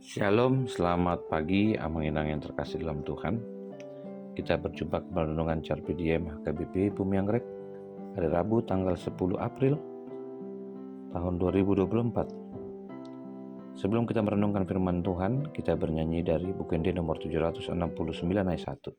Shalom, selamat pagi, Amanginang yang terkasih dalam Tuhan. Kita berjumpa kembali renungan Carpe Diem HKBP Bumi Anggrek hari Rabu tanggal 10 April tahun 2024. Sebelum kita merenungkan firman Tuhan, kita bernyanyi dari buku Ende nomor 769 ayat 1.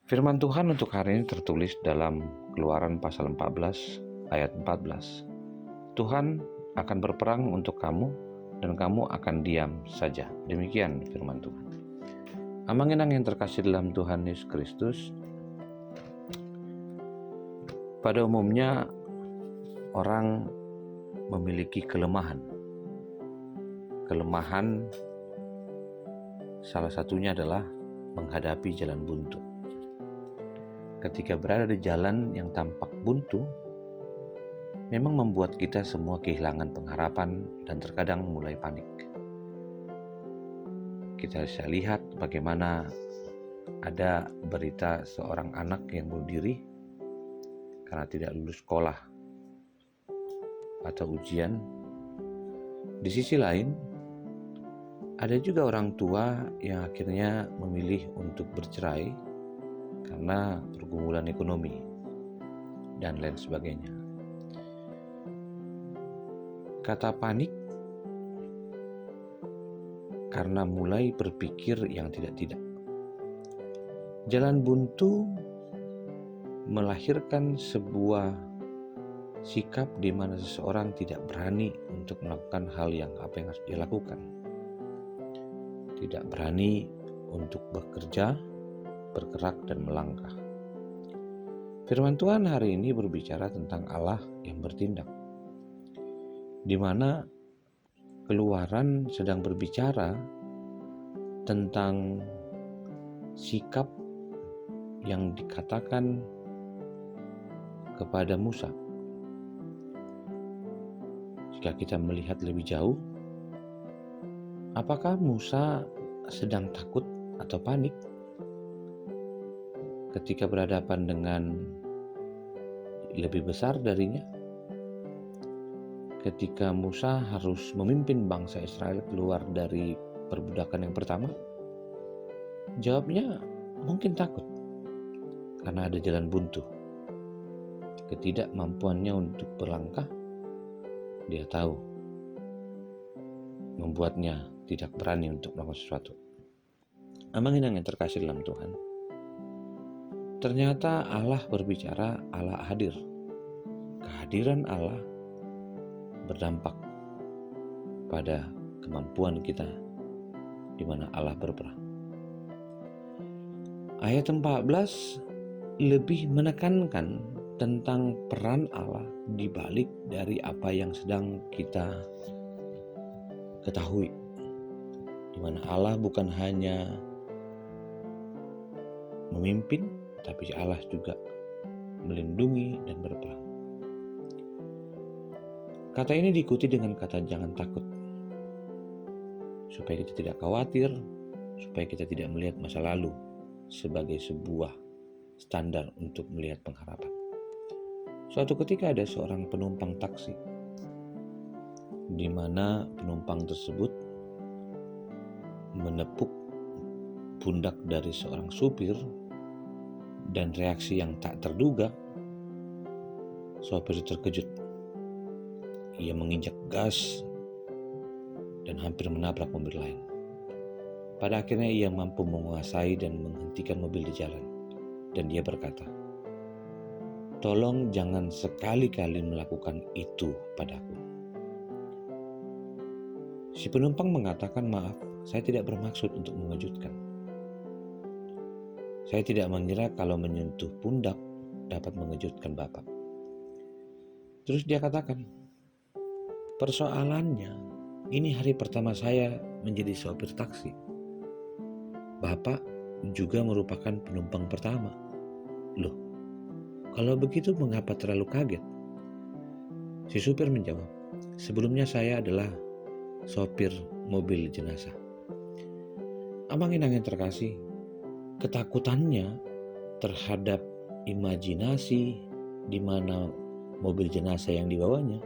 Firman Tuhan untuk hari ini tertulis dalam Keluaran pasal 14 ayat 14. Tuhan akan berperang untuk kamu dan kamu akan diam saja. Demikian firman Tuhan. Amanginang yang terkasih dalam Tuhan Yesus Kristus. Pada umumnya orang memiliki kelemahan. Kelemahan salah satunya adalah menghadapi jalan buntu. Ketika berada di jalan yang tampak buntu, memang membuat kita semua kehilangan pengharapan dan terkadang mulai panik. Kita bisa lihat bagaimana ada berita seorang anak yang bunuh diri karena tidak lulus sekolah atau ujian. Di sisi lain, ada juga orang tua yang akhirnya memilih untuk bercerai karena pergumulan ekonomi dan lain sebagainya. Kata panik karena mulai berpikir yang tidak-tidak. Jalan buntu melahirkan sebuah sikap di mana seseorang tidak berani untuk melakukan hal yang harus dia lakukan. Tidak berani untuk bekerja, bergerak dan melangkah. Firman Tuhan hari ini berbicara tentang Allah yang bertindak, di mana Keluaran sedang berbicara tentang sikap yang dikatakan kepada Musa. Jika kita melihat lebih jauh, apakah Musa sedang takut atau panik ketika berhadapan dengan lebih besar darinya? Ketika Musa harus memimpin bangsa Israel keluar dari perbudakan yang pertama, jawabnya mungkin takut karena ada jalan buntu. Ketidakmampuannya untuk berlangkah, dia tahu, membuatnya tidak berani untuk melakukan sesuatu. Amanginang yang terkasih dalam Tuhan, ternyata Allah berbicara, Allah hadir. Kehadiran Allah berdampak pada kemampuan kita di mana Allah berperang. Ayat 14 lebih menekankan tentang peran Allah di balik dari apa yang sedang kita ketahui. Di mana Allah bukan hanya memimpin, tapi Allah juga melindungi dan berperang. Kata ini diikuti dengan kata jangan takut, supaya kita tidak khawatir, supaya kita tidak melihat masa lalu sebagai sebuah standar untuk melihat pengharapan. Suatu ketika ada seorang penumpang taksi, di mana penumpang tersebut menepuk pundak dari seorang supir, dan reaksi yang tak terduga, sopir terkejut. Ia menginjak gas dan hampir menabrak mobil lain. Pada akhirnya ia mampu menguasai dan menghentikan mobil di jalan. Dan dia berkata, "Tolong jangan sekali-kali melakukan itu padaku." Si penumpang mengatakan, "Maaf, saya tidak bermaksud untuk mengejutkan. Saya tidak mengira kalau menyentuh pundak dapat mengejutkan Bapak." Terus dia katakan, "Persoalannya, ini hari pertama saya menjadi sopir taksi. Bapak juga merupakan penumpang pertama." "Loh, kalau begitu mengapa terlalu kaget?" Si supir menjawab, "Sebelumnya saya adalah sopir mobil jenazah." Abang Inang yang terkasih, ketakutannya terhadap imajinasi di mana mobil jenazah yang dibawanya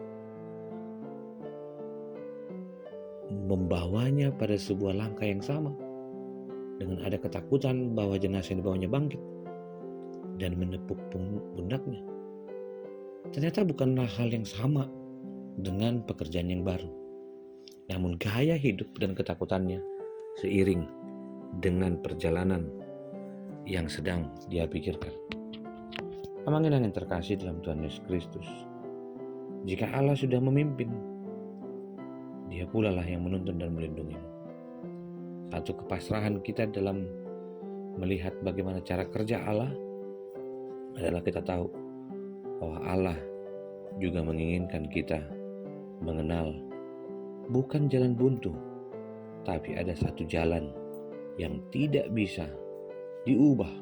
membawanya pada sebuah langkah yang sama, dengan ada ketakutan bahwa jenazah yang dibawanya bangkit dan menepuk pundaknya. Ternyata bukanlah hal yang sama dengan pekerjaan yang baru. Namun gaya hidup dan ketakutannya seiring dengan perjalanan yang sedang dia pikirkan. Abang Inang yang terkasih dalam Tuhan Yesus Kristus, jika Allah sudah memimpin, Dia pula lah yang menuntun dan melindungimu. Satu kepasrahan kita dalam melihat bagaimana cara kerja Allah adalah kita tahu bahwa Allah juga menginginkan kita mengenal bukan jalan buntu, tapi ada satu jalan yang tidak bisa diubah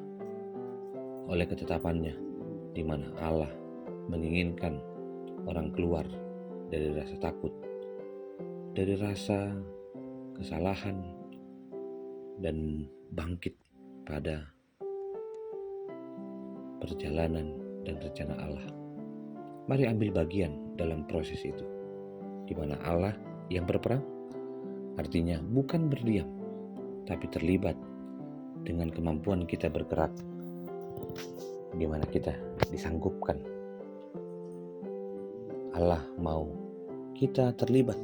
oleh ketetapannya, di mana Allah menginginkan orang keluar dari rasa takut, dari rasa kesalahan, dan bangkit pada perjalanan dan rencana Allah. Mari ambil bagian dalam proses itu, di mana Allah yang berperang, artinya bukan berdiam, tapi terlibat dengan kemampuan kita bergerak, di mana kita disanggupkan. Allah mau kita terlibat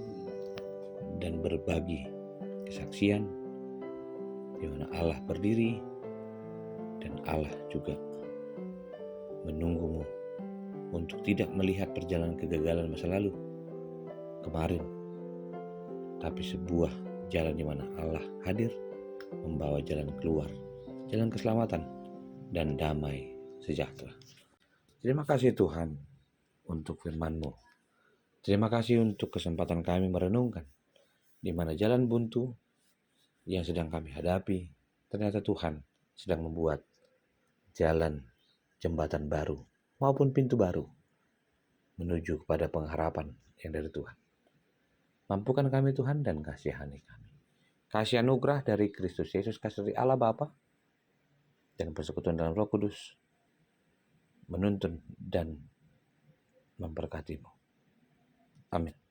dan berbagi kesaksian, di mana Allah berdiri dan Allah juga menunggumu untuk tidak melihat perjalanan kegagalan masa lalu kemarin, tapi sebuah jalan di mana Allah hadir membawa jalan keluar, jalan keselamatan dan damai sejahtera. Terima kasih Tuhan untuk firman-Mu. Terima kasih untuk kesempatan kami merenungkan di mana jalan buntu yang sedang kami hadapi, ternyata Tuhan sedang membuat jalan jembatan baru maupun pintu baru menuju kepada pengharapan yang dari Tuhan. Mampukan kami Tuhan dan kasihani kami. Kasih anugerah dari Kristus Yesus, kasih dari Allah Bapa, dan persekutuan dalam Roh Kudus menuntun dan memberkatimu. Amin.